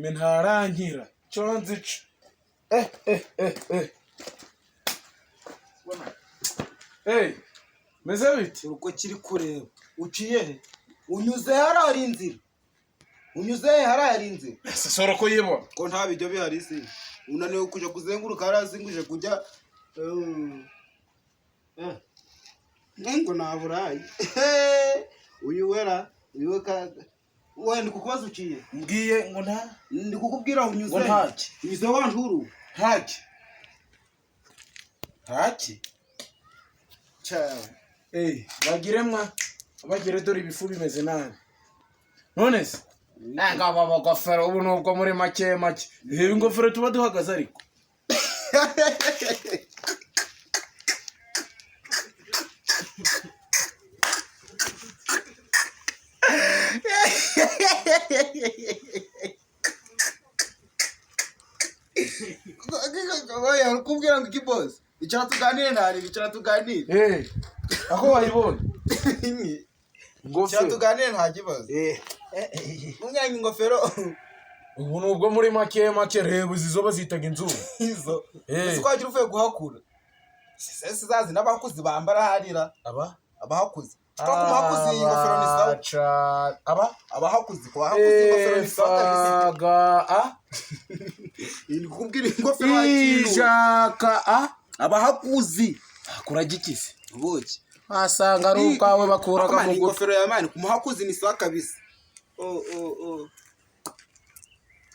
ntarangirira chonzica meze biti uko kiri kureba uciye he unyuze harari inzira harari inzira soro ko yibona ko nta bijyo bihari se unaniwe kuja kuzenguruka harazinguje kujya ngo naburayi uyu wera uyu wenda kukubaza uciye mbwiye ngo nta ndi kukubwira unyuze ngo ntaki unyuze wanjuru ntaki cyane bagire dore ibifu bimeze nabi none se ngaba bagafera ubu nubwo muri make reba ingofero tuba duhagaze ariko oya kubwira ngo ikiboss icara tuganire ako wayibona icara tuganire nta kibazo munyanya ingofero ubu nubwo muri make reba izo bazitaga inzuba izo twagira uvuye guhakura sese zazi n'abakuzi bambara harira abahakuzi abahakuzi ingofero ni sawa abahakuzi ingofero ni sawa ni kubwira ingofero ishaka abahakuzi kuragikise ubuki asanga ari ukawe bakuraga mu ingofero ya mani kumuhakuzi ni sawa kabisa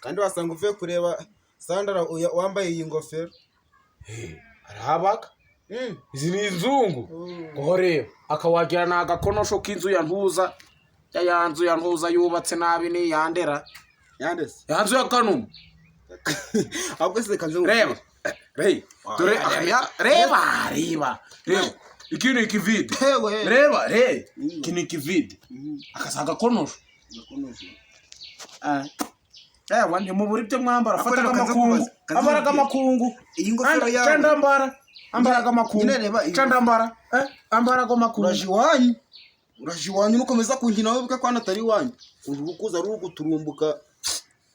kandi wasanga uvuye kureba Sandra wambaye iyi ngofero arahabaka izi ni inzungu ngo reba akawagira nagakonosho k'inzu ya ntuza yanzu ya ntuza yubatse nabi ni yandera yanzu ya kanuma ahubwo se kaje reba dore reba iki ni ikivide reba iki ni ikivide akasaga konosho wandi mu buri byo mwambara fataga amakungu ambaraga amakungu iyi ngofero yawe candambara ambaraga amakungu candambara ambaraga amakungu urajiwanyu nukomeza kunkina wowe bika kwana atari wanyu urukuza ruguturumbuka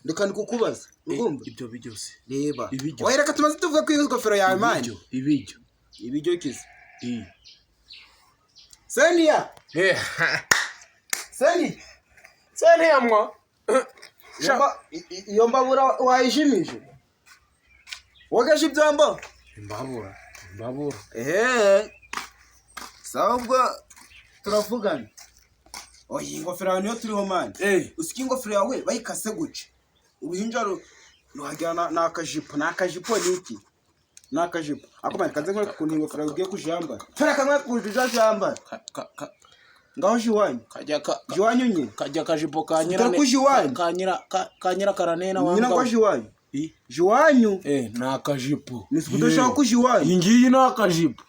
ndeka ndikukubaza urumva ibyo byose reba wahereka tumaze tuvuga ko iyi ngofero yawe manje ibijyo kizi Senia Senia mwa iyo mbabura wayishimije wagasha ibyamba imbabura sawa ubwo turavugana iyi ngofero yawe niyo turiho mani usika ingofero yawe bayikase guca uruhinja ruhagera n'akajipo n'iki n'akajipo ako mani kanze nkwereka ukuntu ingofero ugiye kujambara tera kamwe kuja jambara ngaho jiwanyu jiwanyu nye kajya kajipo kanyira karanena wanga nyina kwa jiwanyu nakajipo nisukudosha kujiwanyu ingiyi nakajipo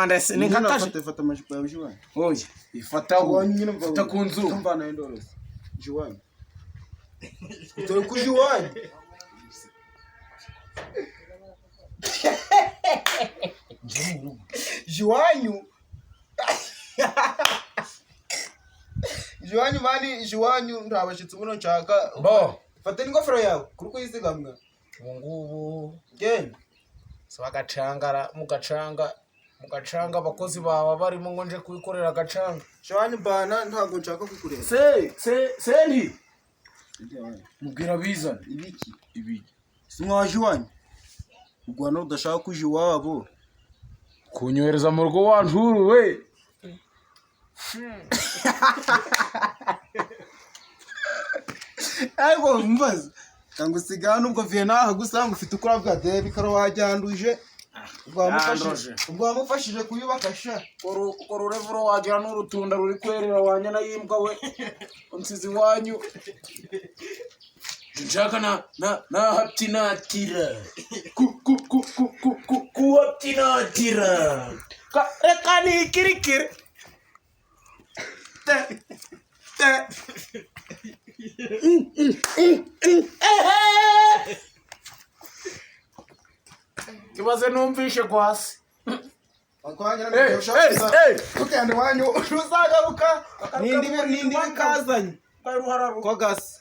ndese nikakaje fata amajipo ya jiwanyu oye ifata uta kunzu umva na endorose jiwanyu utore kujiwanyu jiwanyu Jiwanyu mani jiwanyu ndabashitse buno nshaka fata ingofero yawe kuri kuyizigamwa ngubu gen so agacangara mugacanga abakozi bawe barimo ngo nje kuyikorera agacanga jiwanyu bana ntago nshaka kukureba sendi mubwira bizana ibiki simwa jiwanyu ugwana udashaka kuji wabo kunyohereza mu rugo wanjuru we ariko mbaza kangu sigana ubwo Vienna gusanga ufite ukora bwa David karo wajyanduje ubwo wamufashije kuyubaka sha kororevuro wagira n'urutunda ruri kwerera wanyana yimbwa we unsizi wanyu nshaka na haptinatira ku haptinatira reka ni kirikiri kibaze numvishe kwasi ukende wanyu uzagaruka nindi bikazanye ko gasi